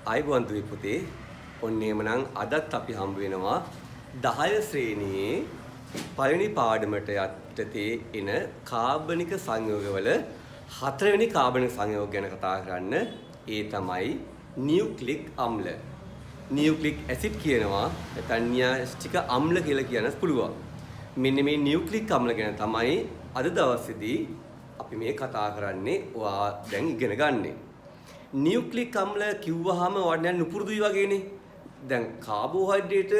ආයුබෝවන් දුවේ පුතේ. ඔන්න එහෙමනම් අදත් අපි හම්බ වෙනවා 10 ශ්‍රේණියේ පළවෙනි පාඩමට යටතේ එන කාබනික සංයෝගවල හතරවෙනි කාබනික සංයෝග ගැන කතා කරන්න. ඒ තමයි නියුක්ලික් අම්ල. නියුක්ලික් ඇසිඩ් කියනවා නැත්නම් න්‍යාස්ටික අම්ල කියලා කියන්නත් පුළුවන්. මෙන්න මේ නියුක්ලික් අම්ල ගැන තමයි අද දවසේදී අපි මේ කතා කරන්නේ. ඔයා දැන් ඉගෙන ගන්නේ. නියුක්ලික් අම්ල කිව්වහම වඩා නුපුරුදුයි වගේනේ. දැන් කාබෝහයිඩ්‍රේට්,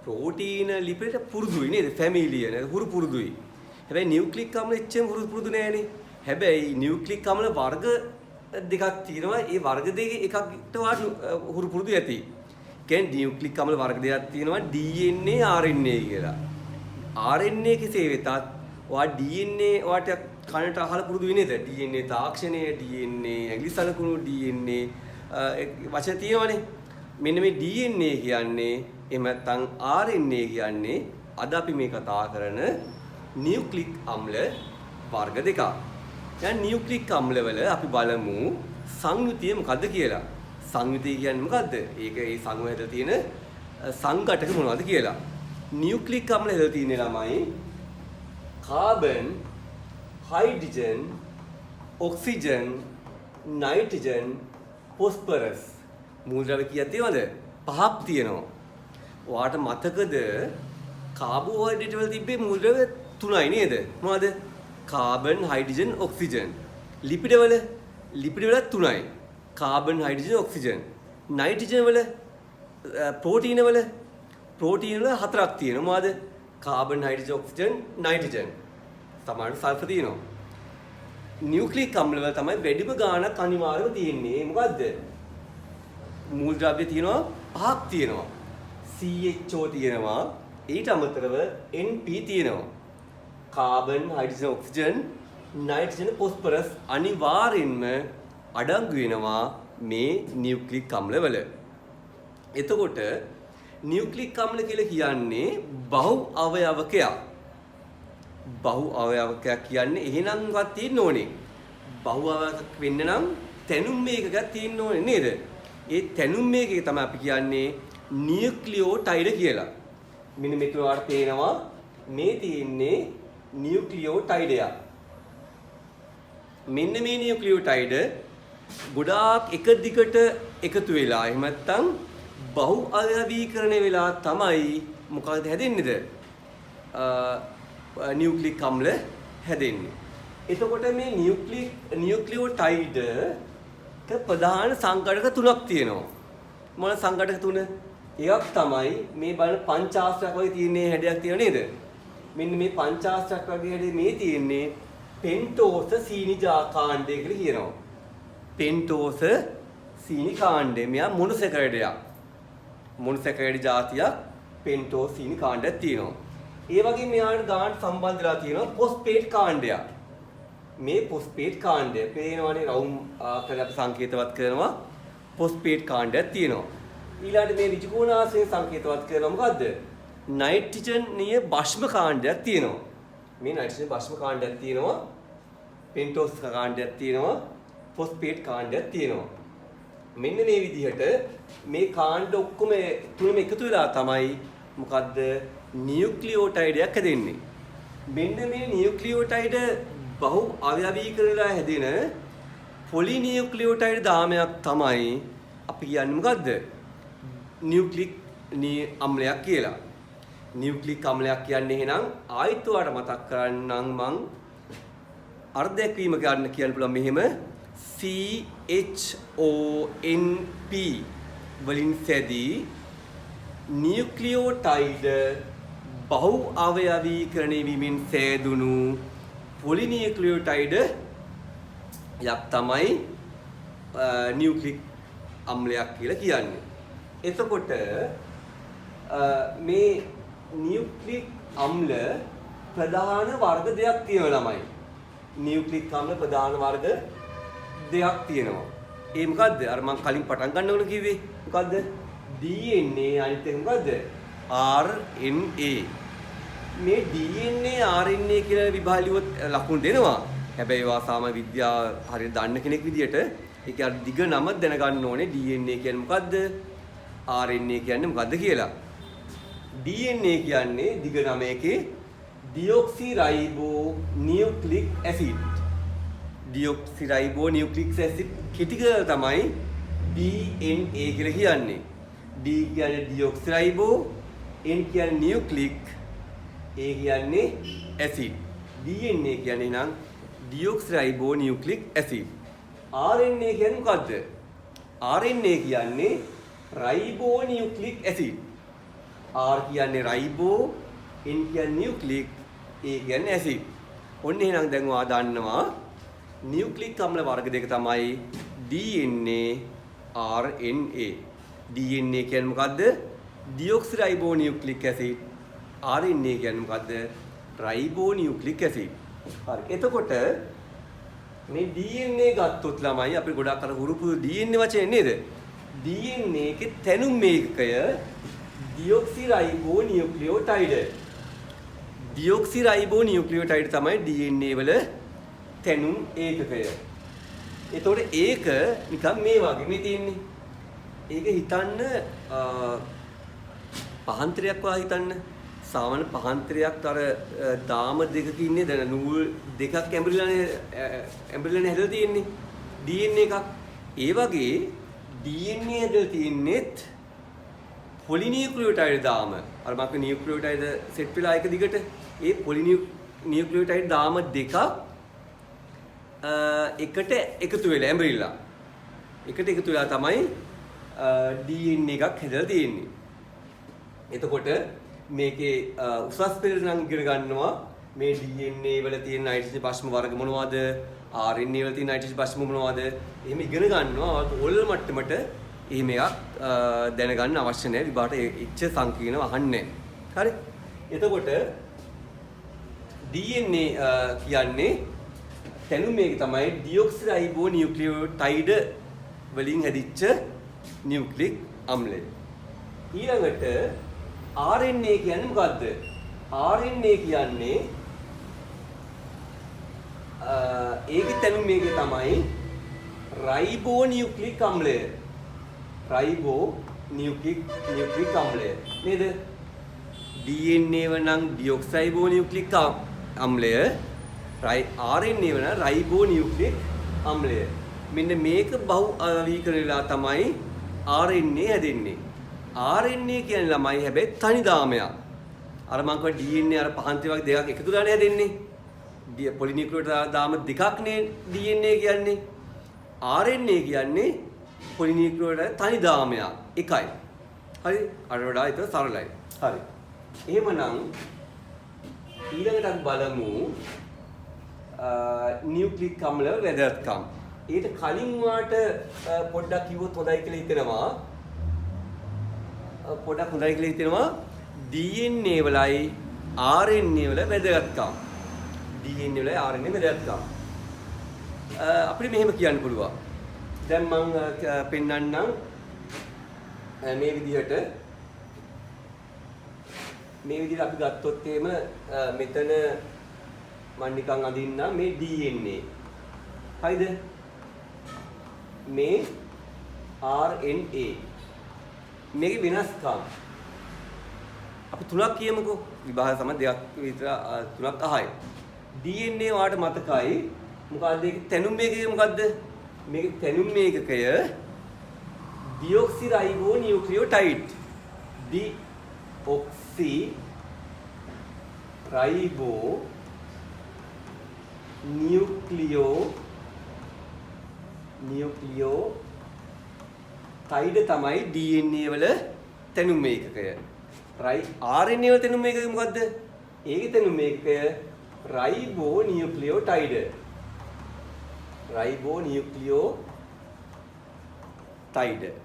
ප්‍රෝටීන, ලිපිඩ් පුරුදුයි නේද? ෆැමිලිය නේද? හුරු පුරුදුයි. හැබැයි නියුක්ලික් අම්ල එච්චම හුරු පුරුදු නෑනේ. හැබැයි නියුක්ලික් අම්ල වර්ග දෙකක් තියෙනවා. ඒ වර්ග දෙකේ එකකට හුරු පුරුදු ඇති. කියන්නේ නියුක්ලික් අම්ල වර්ග දෙකක් තියෙනවා DNA, RNA කියලා. RNA කෙසේ වෙතත් ඔයා DNA වාට කනට අහලා පුරුදු වෙන්නේ නේද? DNA තාක්ෂණය, DNA ඇඟිලි සලකුණු, DNA වචන තියෙනවනේ. මෙන්න මේ DNA කියන්නේ එහෙම නැත්නම් RNA කියන්නේ අද අපි මේ කතා කරන නියුක්ලික් අම්ල වර්ග දෙකක්. දැන් නියුක්ලික් අම්ල වල අපි බලමු සංයුතිය මොකද්ද කියලා. සංයුතිය කියන්නේ මොකද්ද? ඒක ඒ සංයුතිය හැදලා තියෙන සංඝටක මොනවද කියලා. නියුක්ලික් අම්ල හැදලා තියෙන ළමයි carbon, hydrogen, oxygen, nitrogen, phosphorus මූලද්‍රව්‍ය කීයක් තියෙනවද? 5ක් තියෙනවා. ඔයාට මතකද කාබෝහයිඩ්‍රේට් වල තිබ්බේ මූලද්‍රව්‍ය 3යි නේද? මොනවද? Carbon, hydrogen, oxygen. ලිපිඩ වල 3යි. Carbon, hydrogen, oxygen. නයිට්‍රජන් වල ප්‍රෝටීන වල 4ක් තියෙනවා. මොනවද? Carbon, hydrogen, oxygen, nitrogen. සමහරවිට සල්ෆර් තියෙනවා. නියුක්ලික් අම්ල වල තමයි වැඩිම ගාණක් අනිවාර්යව තියෙන්නේ. මොකද්ද? මූලද්‍රව්‍ය තියෙනවා 5ක් තියෙනවා. CHO තියෙනවා. ඊට අමතරව NP තියෙනවා. Carbon, hydrogen, oxygen, nitrogen, phosphorus අනිවාර්යෙන්ම අඩංගු වෙනවා මේ නියුක්ලික් අම්ල වල. එතකොට නියුක්ලික් අම්ල කියලා කියන්නේ බහු අවයවකයක්. බහු අවයවකයක් කියන්නේ එහෙනම්වත් තියෙන්න ඕනේ. බහු අවයවක වෙන්න නම් තැනුම් මේකයක් තියෙන්න ඕනේ නේද? ඒ තැනුම් මේකේ තමයි අපි කියන්නේ නියුක්ලියෝටයිඩ් කියලා. මෙන්න මෙතන වල පේනවා මේ තියෙන්නේ නියුක්ලියෝටයිඩයක්. මෙන්න මේ නියුක්ලියෝටයිඩ් ගොඩාක් එක දිගට එකතු වෙලා එහෙම නැත්නම් බහු අවයවීකරණය වෙලා තමයි මොකක්ද හැදෙන්නේද? නියුක්ලික් අම්ල හැදෙන්නේ. එතකොට මේ නියුක්ලියෝටයිඩ් ප්‍රධාන සංඝටක 3ක් තියෙනවා. මොන සංඝටක 3? එකක් තමයි මේ බලන පංචාශ්‍රයක් වගේ තියෙන හැඩයක් තියෙන නේද? මෙන්න මේ පංචාශ්‍රයක් වගේ හැඩේ මේ තියෙන්නේ පෙන්ටෝස සීනිජා කාණ්ඩය කියලා කියනවා. පෙන්ටෝස සීනි කාණ්ඩය. මෙයා මොනොසැකරයිඩයක්. මොනොසැකරයිඩ් జాතියක් පෙන්ටෝස සීනි කාණ්ඩයක් තියෙනවා. ඒ වගේ මෙයාට ගානට සම්බන්ධ වෙලා තියෙනවා ෆොස්ෆේට් කාණ්ඩයක්. මේ ෆොස්ෆේට් කාණ්ඩය පේනවනේ රවුම් ආකාරයට අපි සංකේතවත් කරනවා ෆොස්ෆේට් කාණ්ඩයක් තියෙනවා. ඊළඟට මේ ඍජුකෝණාශ්‍රයෙන් සංකේතවත් කරනවා මොකද්ද? නයිට්‍රජනීය භස්ම කාණ්ඩයක් තියෙනවා. මේ නයිට්‍රජන් භස්ම කාණ්ඩයක් තියෙනවා. පෙන්ටෝස් කාණ්ඩයක් තියෙනවා. ෆොස්ෆේට් කාණ්ඩයක් තියෙනවා. මෙන්න මේ විදිහට මේ කාණ්ඩ ඔක්කොම තුනම එකතු වෙලා තමයි මොකද්ද? නියුක්ලියෝටයිඩයක් හැදෙන්නේ. මෙන්න මේ නියුක්ලියෝටයිඩ් බහු අවයවීකරණලා හැදෙන පොලිනියුක්ලියෝටයිඩ් දාමයක් තමයි අපි කියන්නේ මොකද්ද? නියුක්ලික් අම්ලයක් කියලා. නියුක්ලික් අම්ලයක් කියන්නේ එහෙනම් ආයිත් ඔයාලට මතක් කරන්නම් මං අර්ධයක්වීම ගන්න කියන්න පුළුවන් මෙහෙම CHONP වලින් සැදී නියුක්ලියෝටයිඩ් බහු අවයවීකරණය වීමෙන් සෑදුණු පොලිනියුක්ලියෝටයිඩ් යක් තමයි නියුක්ලික් අම්ලයක් කියලා කියන්නේ. එතකොට මේ නියුක්ලික් අම්ල ප්‍රධාන වර්ග දෙකක් තියෙනවා ළමයි. නියුක්ලික් අම්ල ප්‍රධාන වර්ග දෙකක් තියෙනවා. ඒ මොකද්ද? අර මම කලින් පටන් ගන්නකොට කිව්වේ මොකද්ද? DNA අනිත් එක මොකද්ද? RNA. මේ DNA RNA කියලා විභාගලියොත් ලකුණු දෙනවා. හැබැයි ඒවා සාමාන්‍ය විද්‍යාව හරියට දන්න කෙනෙක් විදියට ඒක අර දිග නම දැනගන්න ඕනේ DNA කියන්නේ මොකද්ද? RNA කියන්නේ මොකද්ද කියලා. DNA කියන්නේ දිග නම එකේ deoxyribonucleic acid. deoxyribonucleic acid කෙටි කරලා තමයි DNA කියලා කියන්නේ. D කියන්නේ deoxyribo, N කියන්නේ nucleic, A කියන්නේ acid. DNA කියන්නේ නම් deoxyribonucleic acid. RNA කියන්නේ මොකද්ද? RNA කියන්නේ ribonucleic acid. R කියන්නේ ribo, N කියන්නේ nucleic, A කියන්නේ acid. ඔන්න එහෙනම් දැන් ඔයා දන්නවා නියුක්ලික් අම්ල වර්ග දෙක තමයි DNA, RNA. DNA කියන්නේ මොකද්ද? deoxyribonucleic acid. RNA කියන්නේ මොකද්ද? ribonucleic acid. හරි. එතකොට මේ DNA ගත්තොත් ළමයි අපි ගොඩක් අර හුරුපුරු DNA වචනේ නේද? DNA එකේ තැනුම් ඒකකය deoxyribonucleotide. deoxyribonucleotide තමයි DNA වල තැනුම් ඒකකය. එතකොට ඒක නිකන් මේ වගේ මේ තියෙන්නේ. ඒක හිතන්න පහන්තරයක් වගේ හිතන්න. සාමාන්‍ය පහන්තරයක් අර දාම දෙකක ඉන්නේ දැන් නූල් දෙකක් ඇඹරිලානේ හැදලා තියෙන්නේ. DNA එකක්. ඒ වගේ DNA හැදලා තියෙන්නේත් පොලිනියුක්ලියෝටයිඩ් දාම. අර මම නියුක්ලියෝටයිඩ් සෙට් වෙලා එක දිගට ඒ පොලිනියුක්ලියෝටයිඩ් දාම දෙකක් එකට එකතු වෙලා ඇඹරිලා. එකට එකතු වෙලා තමයි DNA එකක් හැදලා තියෙන්නේ. එතකොට මේකේ උසස් පෙළ නම් ඉගෙන ගන්නවා මේ DNA වල තියෙන නයිට්‍රජන් පශ්ම වර්ග මොනවද? RNA වල තියෙන නයිට්‍රජන් පශ්ම මොනවද? එහෙම ඉගෙන ගන්නවා. ඕල් මට්ටමට එහෙම එකක් දැනගන්න අවශ්‍ය නැහැ. විභාගට එච්ච සංකීර්ණව අහන්නේ නැහැ. හරි? එතකොට DNA කියන්නේ තැනුම් මේක තමයි deoxyribonucleotide වලින් හැදිච්ච නියුක්ලික් අම්ලය. ඊළඟට RNA කියන්නේ මොකද්ද? RNA කියන්නේ ඒකේ තැනුම් මේක තමයි ribonucleic අම්ලය. ribonucleic අම්ලය. නේද? DNA වනම් deoxyribonucleic අම්ලය, RNA වන ribonucleic අම්ලය. මෙන්න මේක බහු අවීකරණලා තමයි RNA හැදෙන්නේ. RNA කියන්නේ ළමයි හැබැයි තනි දාමයක්. අර මම කිව්වා DNA අර පහන්ති වගේ දෙකක් එකතු කරලා හැදෙන්නේ. පොලිනියුක්ලියෝටයිඩ් දාම දෙකක් නේ DNA කියන්නේ. RNA කියන්නේ පොලිනියුක්ලියෝටයිඩ් තනි දාමයක් එකයි. හරි? අර වඩා ඒක සරලයි. හරි. එහෙමනම් ඊළඟට අපි බලමු නියුක්ලික් අම්ල වැදගත්කම්. ඊට කලින් වාට පොඩ්ඩක් කිව්වොත් හොඳයි කියලා හිතෙනවා. DNA වලයි RNA වල වැදගත්කම්. DNA වලයි RNA වැදගත්කම්. අපිට මෙහෙම කියන්න පුළුවන්. දැන් මම පෙන්නන්නම් මේ විදිහට අපි ගත්තොත් එහෙම මෙතන මම නිකන් අඳින්නම් මේ DNA. හරිද? මේ RNA. මේකේ වෙනස්කම් අපි තුනක් කියමුකෝ. විභාග සම දෙකක් විතර තුනක් අහයි. DNA වාට මතකයි මොකද්ද ඒකේ තැනුම් මේකේ මොකද්ද? මේකේ තැනුම් මේකකය deoxyribonucleotide. deoxyribonucleotide තමයි DNA වල තැනුම් මේකකය. RNA වල තැනුම් මේකකය මොකද්ද? ඒකේ තැනුම් මේකකය ribonucleotide.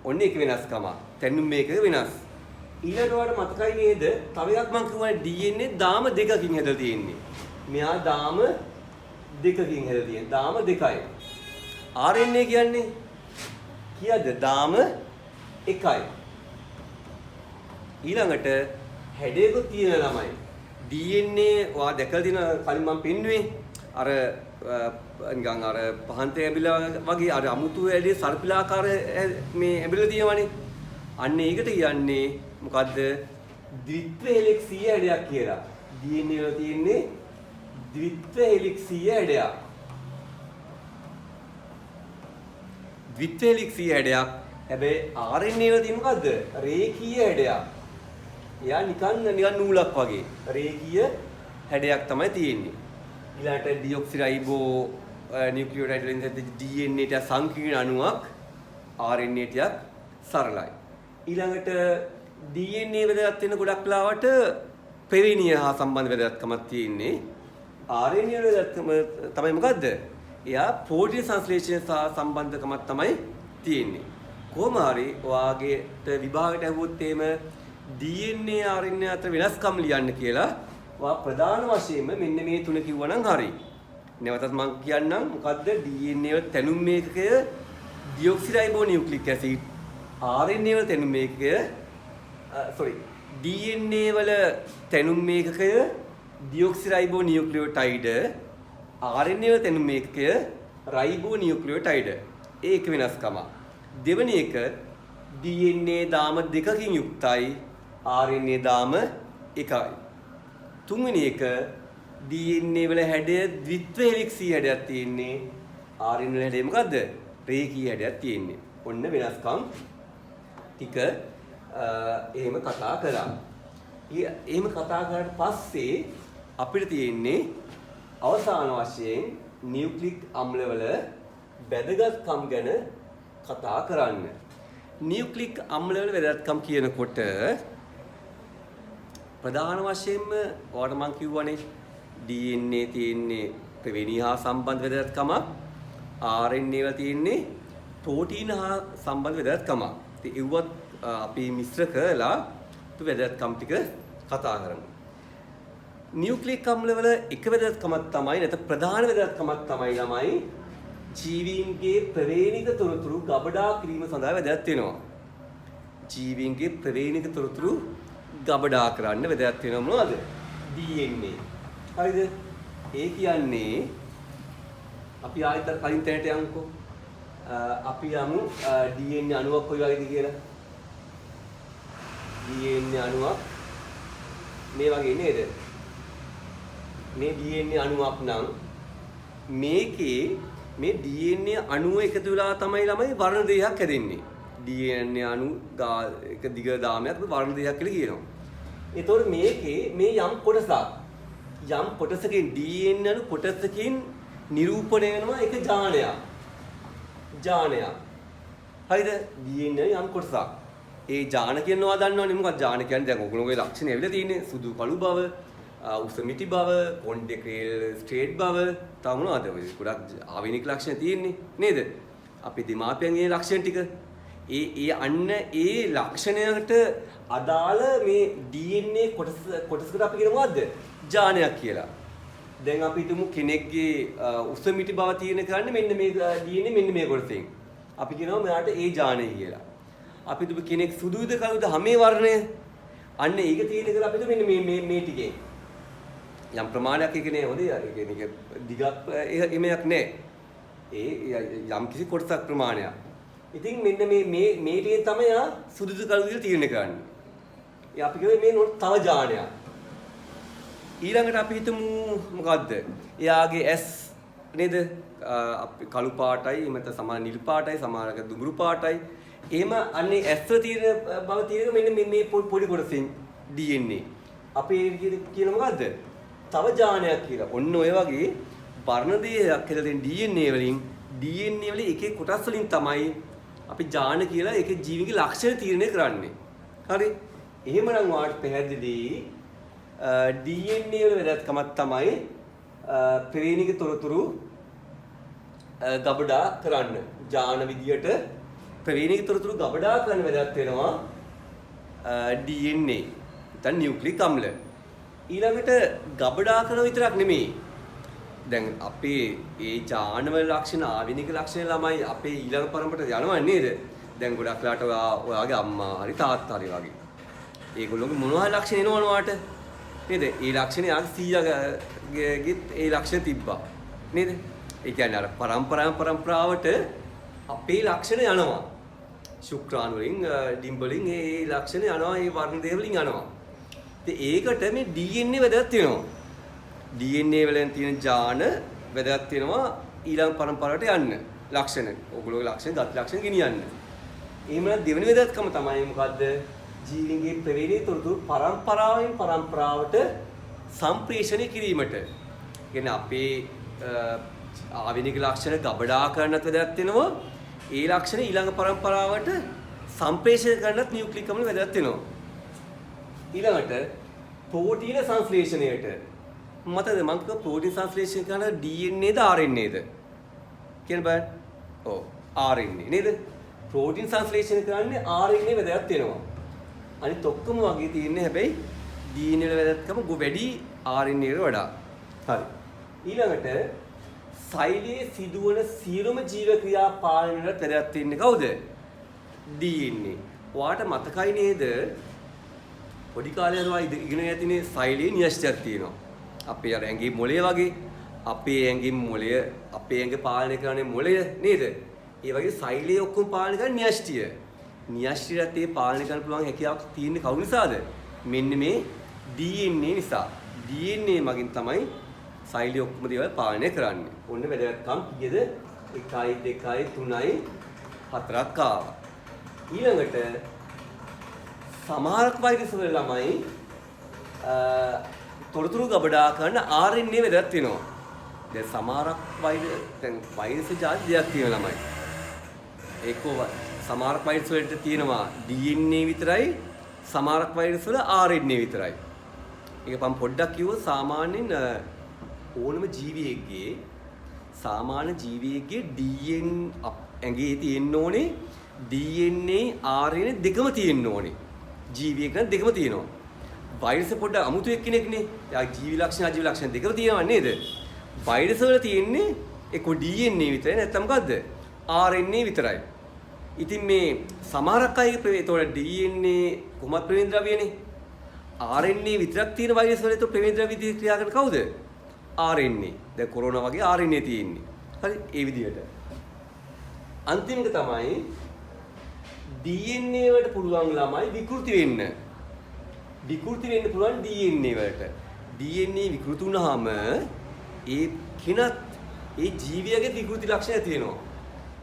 ඔන්න ඒක වෙනස්කම. තැනුම් මේකක වෙනස්. ඊළඟට ඔයාලට මතකයි නේද? තව එකක් මම කිව්වා DNA දාම දෙකකින් හැදලා තියෙන්නේ. මෙහා දාම දෙකකින් හැදලා තියෙන්නේ. දාම දෙකයි. RNA කියන්නේ කීයද? දාම එකයි. ඊළඟට හැඩයක තියෙන ළමයි. DNA ඔයා දැකලා තියෙන කලින් මම පෙන්නුවේ අර නිකන් අර පහන්තේ ඇබිලා වගේ අර අමුතු ඇලේ සර්පිලාකාර මේ ඇබිලා තියෙනවනේ. අන්න ඒකට කියන්නේ මොකද්ද? ද්විත්ව හෙලික්සීය හැඩයක් කියලා. DNA වල තියෙන්නේ ද්විත්ව හෙලික්සීය හැඩයක්. ද්විත්ව හෙලික්සීය හැඩයක්. හැබැයි RNA වල තියෙන මොකද්ද? රේඛීය හැඩයක්. එයා නිකන් නූලක් වගේ. රේඛීය හැඩයක් තමයි තියෙන්නේ. ඊළඟට ඩියොක්සිරයිබෝ නියුක්ලියෝටයිඩ් වලින් DNA ට සංකීර්ණ අණුවක් RNA ටිකක් සරලයි. ඊළඟට DNA වැදගත් වෙන ගොඩක් ලාවට ප්‍රවේණිය හා සම්බන්ධ වැදගත්කමක් තියෙන්නේ. RNA වල වැදගත්කම තමයි මොකද්ද? එයා ප්‍රෝටීන් සංශ්ලේෂණය සහ සම්බන්ධකමක් තමයි තියෙන්නේ. කොහොම හරි ඔයාගේට විභාගයට ඇහුවොත් එහෙම DNA RNA අතර වෙනස්කම් ලියන්න කියලා ඔයා ප්‍රධාන වශයෙන්ම මෙන්න මේ තුන කිව්වනම් හරි. නැවතත් මම කියන්නම් මොකද්ද DNA වල තැනුම් මේකකය ඩියොක්සිරයිබෝ නියුක්ලික් ඇසිඩ්. RNA වල තැනුම් මේකකය DNA වල තැනුම් මේකකය ඩියොක්සිරයිබෝ නියුක්ලියෝටයිඩ්. RNA වල තැනුම් මේකකය රයිබෝ නියුක්ලියෝටයිඩ්. ඒක වෙනස්කම. දෙවෙනි එක DNA දාම දෙකකින් යුක්තයි RNA දාම එකයි. තුන්වෙනි එක DNA වල හැඩය ද්විත්ව හෙලික්සීය හැඩයක් තියෙන්නේ. RNA වල හැඩය මොකද්ද? රේඛීය හැඩයක් තියෙන්නේ. ඔන්න වෙනස්කම් ටික එහෙම කතා කරා. එහෙම කතා කරාට පස්සේ අපිට තියෙන්නේ අවසාන වශයෙන් නියුක්ලික් අම්ලවල වැදගත්කම් ගැන කතා කරන්න. නියුක්ලික් අම්ලවල වැදගත්කම් කියනකොට ප්‍රධාන වශයෙන්ම ඔයාලට මම කිව්වනේ DNA තියෙන්නේ ප්‍රවේණිය හා සම්බන්ධ වැදගත්කමක්. RNA වල තියෙන්නේ ප්‍රෝටීන හා සම්බන්ධ වැදගත්කමක්. ඉතින් ඒවත් අපි මිශ්‍ර කරලා වැදගත්කම් ටික කතා කරමු. නියුක්ලික් අම්ලවල එක වැදගත්කමක් තමයි නැත්නම් ප්‍රධාන වැදගත්කමක් තමයි ළමයි ජීවීන්ගේ ප්‍රවේණික තොරතුරු ගබඩා කිරීම සඳහා වැදගත් වෙනවා. ජීවීන්ගේ ප්‍රවේණික තොරතුරු ගබඩා කරන්න වැදගත් වෙනවා මොනවද? DNA. හරිද? ඒ කියන්නේ අපි ආයෙත් කලින් තැනට යමුකෝ. අපි යමු DNA අණුවක් කොයි වගේද කියලා. DNA අණුවක් මේ වගේ නේද? මේ DNA අණුවක් නම් මේකේ මේ DNA අණුව එකතු වෙලා තමයි ළමයි වර්ණ දෙකක් හැදෙන්නේ. DNA අණු එක දිග දාමයක් වර්ණ දෙකක් කියලා කියනවා. ඒතකොට මේකේ මේ යම් කොටසකින් DNA අණු කොටසකින් නිරූපණය වෙනවා එක ජානයක්. හරිද? DNA යම් කොටසක්. ඒ ජාන කියනවා දන්නවනේ මොකක්ද ජාන කියන්නේ? දැන් ඔයගොල්ලෝගේ ලක්ෂණ ඇවිල්ලා තියෙන්නේ සුදු කළු බව, උස මිටි බව, කොණ්ඩේ ක්‍රේල් ස්ට්‍රේට් බව, තව මොනවද ඔය ගොඩක් ආවේනික ලක්ෂණ තියෙන්නේ නේද? අපි දෙමාපියන්ගේ ලක්ෂණ ටික අන්න ඒ ලක්ෂණයට අදාළ මේ DNA කොටසකට අපි කියන මොකද්ද? ජානයක් කියලා. දැන් අපි හිතමු කෙනෙක්ගේ උස මිටි බව තියෙන කරන්නේ මෙන්න මේ DNA මෙන්න මේ කොටසෙන්. අපි කියනවා මෙයාට ඒ ජානය කියලා. අපි හිතමු කෙනෙක් සුදුද කළුද හැමේ වර්ණය. අන්න ඒක තියෙන කියලා අපි හිතමු මෙන්න මේ ටිකේ. යම් ප්‍රමාණයක් එකනේ හොඳයි. ඒ කියන්නේ දිගක් එමයක් නැහැ. ඒ යම් කිසි කොටසක් ප්‍රමාණයක්. ඉතින් මෙන්න මේ ටිකේ තමයි සුදුද කළුද කියලා තීරණය කරන්නේ. ඒ අපි කියවේ මේ නෝට තව ජානයක්. ඊළඟට අපි හිතමු මොකද්ද? එයාගේ S නේද? අපි කළු පාටයි, එහෙම නැත්නම් සමාන නිල් පාටයි, සමානක දුඹුරු පාටයි. එහෙම අන්නේ S වල තියෙන බව තියෙන මෙන්න මේ පොඩි කොටසින් DNA. අපි කියන මොකද්ද? තව ජානයක් කියලා. ඔන්න ඔය වගේ වර්ණ දෙකක් කියලා දෙන DNA වලින් DNA වල එක එක කොටස් වලින් තමයි අපි ජාන කියලා ඒකේ ජීවිගේ ලක්ෂණ තීරණය කරන්නේ. හරි? එහෙමනම් වාට පැහැදිලි DNA වල වැදගත්කමක් තමයි ප්‍රවේණික තොරතුරු ගබඩා කරන්න. ජාන විදියට ප්‍රවේණික තොරතුරු ගබඩා කරන්න වැදගත් වෙනවා DNA. නැත්නම් නියුක්ලික් අම්ල. ඊළඟට ගබඩා කරන විතරක් නෙමෙයි. දැන් අපේ ඒ ජානවල ලක්ෂණ ආවිනික ලක්ෂණ ළමයි අපේ ඊළඟ පරම්පරට යනවා නේද? දැන් ගොඩක් ලාට ඔයාගේ අම්මා හරි තාත්තා හරි වගේ. ඒගොල්ලෝගේ මොනවා ලක්ෂණ එනවද වාට? නේද? ඒ ලක්ෂණ යාගේ 100 ගෙත් ඒ ලක්ෂණ තිබ්බා. නේද? ඒ කියන්නේ අර පරම්පරාවට අපේ ලක්ෂණ යනවා. ශුක්‍රාණු වලින් ඩිම්බ වලින් ඒ ලක්ෂණ යනවා, ඒ වර්ණ දේහ වලින් යනවා. ඉතින් ඒකට මේ DNA වැදගත් වෙනවා. DNA වලින් තියෙන ජාන වැදගත් වෙනවා ඊළඟ පරම්පරාවට යන්න. ලක්ෂණ. ඔයගොල්ලෝගේ ලක්ෂණ දත් ලක්ෂණ ගෙනියන්න. එහෙමනම් දෙවෙනි වැදගත්කම තමයි මොකද්ද? ජීවීන්ගේ ප්‍රවේණී තොරතුරු පරම්පරාවෙන් පරම්පරාවට සම්ප්‍රේෂණය කිරීමට. කියන්නේ අපේ ආවිනික ලක්ෂණ ගබඩා කරන්නත් වැදගත් වෙනවා. ඒ ලක්ෂණ ඊළඟ පරම්පරාවට සම්ප්‍රේෂණය කරන්නත් නියුක්ලික් අම්ල වැදගත් වෙනවා. ඊළඟට ප්‍රෝටීන සංශ්ලේෂණයට මතකද මම කිව්වා ප්‍රෝටීන සංශ්ලේෂණය කරන DNA ද RNA ද කියන බලන්න. ඔව් RNA නේද? ප්‍රෝටීන් සංශ්ලේෂණය කරන්නේ RNA වැදගත් වෙනවා. අනිත් ඔක්කොම වගේ තියෙන්නේ හැබැයි DNA වල වැදගත්කම වැඩි RNA වල වඩා. හරි. ඊළඟට සෛලයේ සිදුවන සියලුම ජීව ක්‍රියා පාලනයට වැදගත් වෙන්නේ කවුද? DNA. ඔයාට මතකයි නේද? පොඩි කාලේ යනවා ඉගෙන ඇතිනේ සෛලයේ න්‍යෂ්ටියක් තියෙනවා. අපේ අර ඇඟේ මොළය වගේ අපේ ඇඟේ මොළය අපේ ඇඟ පාලනය කරන්නේ මොළය නේද? ඒ වගේ සෛලයේ ඔක්කොම පාලනය කරන්නේ න්‍යෂ්ටිය. න්‍යෂ්ටියට ඒ පාලනය කරන්න පුළුවන් හැකියාවක් තියෙන්නේ කවුරු නිසාද? මෙන්න මේ DNA නිසා. DNA මගින් තමයි සෛලයේ ඔක්කොම දේවල් පාලනය කරන්නේ. ඔන්න වැදගත්කම් කීයද? 1යි 2යි 3යි 4ක් ආවා. ඊළඟට සමහරක් වෛරස් වල ළමයි තොරතුරු ගබඩා කරන RNA වැදගත් වෙනවා. දැන් සමහරක් වෛරස් ජාති දෙකක් තියෙන ළමයි. ඒකෝ සමහරක් වෛරස් වලට තියෙනවා DNA විතරයි, සමහරක් වෛරස් වල RNA විතරයි. ඒක මම පොඩ්ඩක් කිව්වොත් සාමාන්‍යයෙන් ඕනම ජීවියෙක්ගේ සාමාන්‍ය ජීවියෙක්ගේ DNA ඇඟේ තියෙන්න ඕනේ DNA RNA දෙකම තියෙන්න ඕනේ. ජීවියෙක් නම් දෙකම තියෙනවා. වෛරස් පොඩ්ඩක් අමුතු එක්කෙනෙක්නේ. යා ජීවි ලක්ෂණ අජීවි ලක්ෂණ දෙකම තියෙනවා නේද? වෛරස් වල තියෙන්නේ එක්ක DNA විතරයි නැත්නම් මොකද්ද? RNA විතරයි. ඉතින් මේ සමහරක් අයගේ ඒතකොට DNA කොහොමද ප්‍රවේණ ද්‍රව්‍යනේ? RNA විතරක් තියෙන වෛරස් වල ඒතකොට ප්‍රවේණ ද්‍රව්‍ය විදිහට ක්‍රියා කරන කවුද? RNA. දැන් කොරෝනා වගේ RNA තියෙන්නේ. හරි ඒ විදිහට. අන්තිම එක තමයි DNA වලට පුළුවන් ළමයි විකෘති වෙන්න. විකෘති වෙන්න පුළුවන් DNA වලට. DNA විකෘති වුණාම ඒ කිනත් ඒ ජීවියගේ විකෘති ලක්ෂණ ඇති වෙනවා.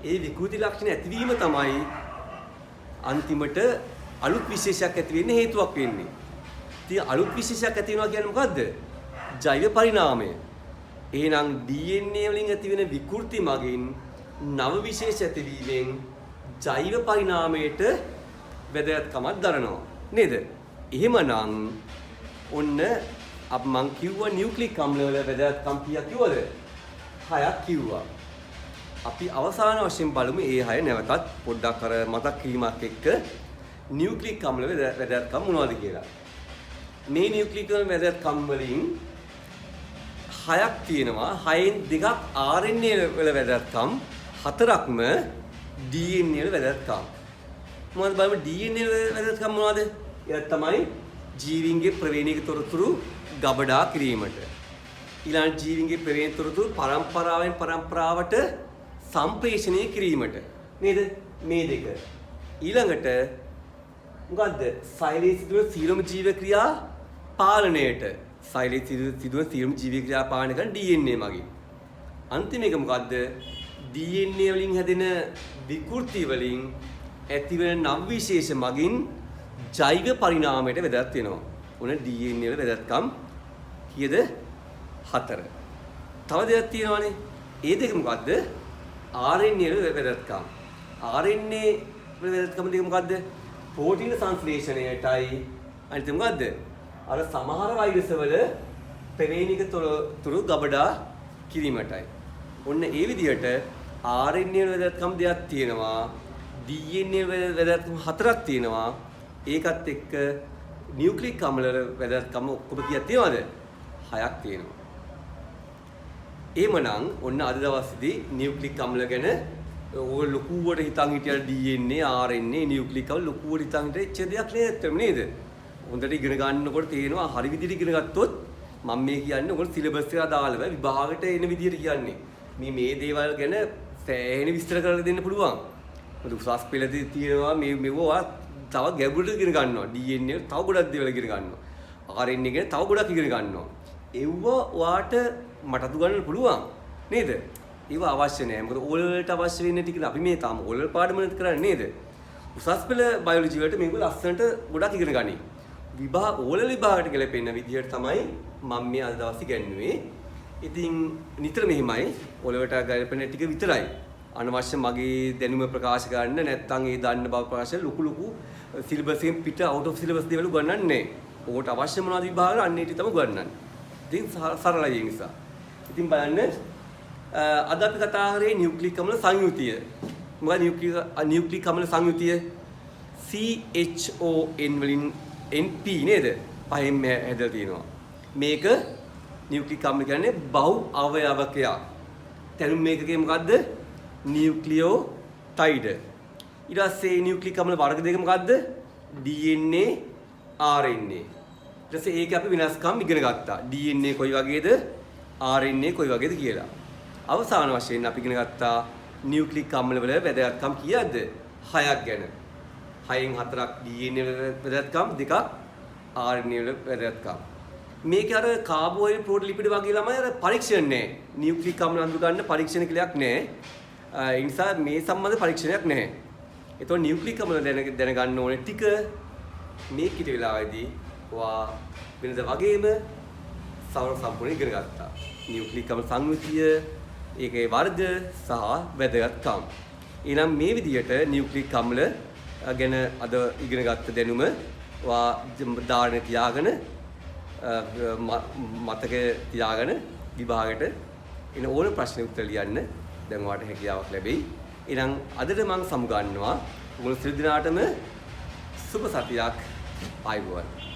ඒ විකෘති ලක්ෂණ ඇතිවීම තමයි අන්තිමට අලුත් විශේෂයක් ඇති වෙන්න හේතුවක් වෙන්නේ. ඉතින් අලුත් විශේෂයක් ඇති වෙනවා කියන්නේ මොකද්ද? ජෛව පරිණාමය. එහෙනම් DNA වලින් ඇති වෙන විකෘති මගින් නව විශේෂ ඇතිවීමෙන් ජෛව පරිණාමයට වැදගත්කමක් දරනවා. නේද? එහෙමනම් ඔන්න මං කිව්වා නියුක්ලික් අම්ල වල වැදගත්කම් කීයක් කිව්වද? 6ක් කිව්වා. අපි අවසාන වශයෙන් බලමු ඒ 6 නැවතත් පොඩ්ඩක් අර මතක් කිරීමක් එක්ක නියුක්ලික් අම්ල වල වැදගත්කම් මොනවද කියලා. මේ නියුක්ලික් අම්ල වැදගත්කම් වලින් 6ක් තියෙනවා. 6න් 2ක් RNA වල වැදගත්කම්, 4ක්ම DNA වල වැදගත්කම්. මොනවද බලමු DNA වල වැදගත්කම් මොනවද? ඒක තමයි ජීවීන්ගේ ප්‍රවේණික තොරතුරු ගබඩා කිරීමට. ඊළඟ ජීවීන්ගේ ප්‍රවේණ තොරතුරු පරම්පරාවෙන් පරම්පරාවට සම්ප්‍රේෂණය කිරීමට. නේද? මේ දෙක. ඊළඟට මොකද්ද? සෛලයේ සිදුවන සියලුම ජීව ක්‍රියා පාලනයට. සෛලයේ සිදුවන සියලුම ජීව ක්‍රියා පාලනය කරන DNA මගින්. අන්තිම එක මොකද්ද? DNA වලින් හැදෙන විකෘති වලින් ඇතිවන නව විශේෂ මගින් ජෛව පරිණාමයට වැදගත් වෙනවා. උන DNA වල වැදගත්කම් කීයද? 4. තව දෙයක් තියෙනවානේ. ඒ දෙක මොකද්ද? RNA වල වැදගත්කම්. RNA වල වැදගත්කම දෙක මොකද්ද? ප්‍රෝටීන සංශ්ලේෂණයටයි. අනිත් මොකද්ද? අර සමහර වෛරස් වල ප්‍රවේණික තොරතුරු ගබඩා කිරීමටයි. ඔන්න ඒ විදිහට RNA වල වැදගත්කම් දෙකක් තියෙනවා. DNA වල වැදගත්කම් 4ක් තියෙනවා. ඒකත් එක්ක නියුක්ලික් අම්ල වල වැදගත්කම ඔක්කොම කීයක් තියෙනවද? 6ක් තියෙනවා. එහෙමනම් ඔන්න අද දවසේදී නියුක්ලික් අම්ල ගැන ඔය ලොකුවට හිතන් හිටියන DNA, RNA, නියුක්ලික් අම්ල ලොකුවට හිතන් හිටිය එච්ච දෙයක් නේද? හොඳට ඉගෙන ගන්නකොට තේරෙනවා හරි විදිහට ඉගෙන ගත්තොත් මම මේ කියන්නේ ඔයගොල්ලෝ සිලබස් එකට අදාළව විභාගයට එන විදිහට කියන්නේ. මේ දේවල් ගැන සෑහෙන විස්තර කරලා දෙන්න පුළුවන්. මොකද උසස් පෙළදී තියෙනවා මේවා තව ගැඹුරට ඉගෙන ගන්නවා. DNA තව ගොඩක් දේවල් ඉගෙන ගන්නවා. RNA ගැන තව ගොඩක් ඉගෙන ගන්නවා. ඒව ඔයාට මට දුගන්න පුළුවන් නේද? ඒව අවශ්‍ය නැහැ. මොකද ඕලවලට අවශ්‍ය වෙන්නේ ටික අපි මේ තාම ඕලවල පාඩම කරන්නේ නේද? උසස් පෙළ බයොලොජි වලට මේක ලස්සනට ගොඩක් ඉගෙන ගනි. ඕලවල විභාගයට ගැලපෙන විදිහට තමයි මම මේ අද දවස් ඉගෙනුවේ. ඉතින් නිතර මෙහිමයි ඕලවලට ගැලපෙන ටික විතරයි. අනවශ්‍ය මගේ දැනුම ප්‍රකාශ ගන්න නැත්නම් ඒ දන්න බව ප්‍රකාශ ලොකු සිලබස් එකෙන් පිට අවුට් ඔෆ් සිලබස් දේවල් උගන්වන්නේ නැහැ. ඕකට අවශ්‍ය මොනවද විභාගවල අන්න ඒ ටික තමයි උගන්වන්නේ. ඉතින් සරලයි ඒ නිසා. ඉතින් බලන්න අද අපි කතා කරේ නියුක්ලික් අම්ල සංයුතිය. මොකද නියුක්ලික් අම්ල සංයුතිය CHON වලින් NP නේද? පහෙන් හැදලා තියෙනවා. මේක නියුක්ලික් අම්ල කියන්නේ බහු අවයවකයක්. තැනුම් මේකකේ මොකද්ද? නියුක්ලියෝටයිඩ්. ඊට පස්සේ නියුක්ලික් අම්ල වර්ග දෙක මොකද්ද? DNA RNA. ඊට පස්සේ ඒක අපි වෙනස්කම් ඉගෙන ගත්තා. DNA කොයි වගේද? RNA කොයි වගේද කියලා. අවසාන වශයෙන් අපි ඉගෙන ගත්තා නියුක්ලික් අම්ල වල වැදගත්කම් කීයක්ද? 6ක් ගැන. 6න් 4ක් DNA වල වැදගත්කම්, 2ක් RNA වල වැදගත්කම්. මේක අර කාබෝහයිඩ්‍රේට් ප්‍රෝටීන් ලිපිඩ වගේ ළමයි අර පරීක්ෂණ නැහැ. නියුක්ලික් අම්ල අඳුර ගන්න පරීක්ෂණ කලයක් නැහැ. ඒ නිසා මේ සම්බන්ධ පරීක්ෂණයක් නැහැ. ඒතකොට නියුක්ලික් අම්ල දැනගන්න ඕනේ ටික මේ කිට වෙලාවේදී ඔයා වෙනද වගේම සම්පූර්ණ ඉගෙන ගත්තා. නියුක්ලික් අම්ල සංයුතිය, ඒකේ වර්ග සහ වැදගත්කම්. එහෙනම් මේ විදිහට නියුක්ලික් අම්ල ගැන අද ඉගෙන ගත්ත දැනුම ඔයා ධාරණය තියාගෙන මතක තියාගෙන විභාගයට එන ඕන ප්‍රශ්න උත්තර ලියන්න දැන් ඔයාලට හැකියාවක් ලැබෙයි. එහෙනම් අදට මම සමුගන්නවා. ඔයගොල්ලෝ සියලු දෙනාටම සුබ සතියක් ආයුබෝවන්.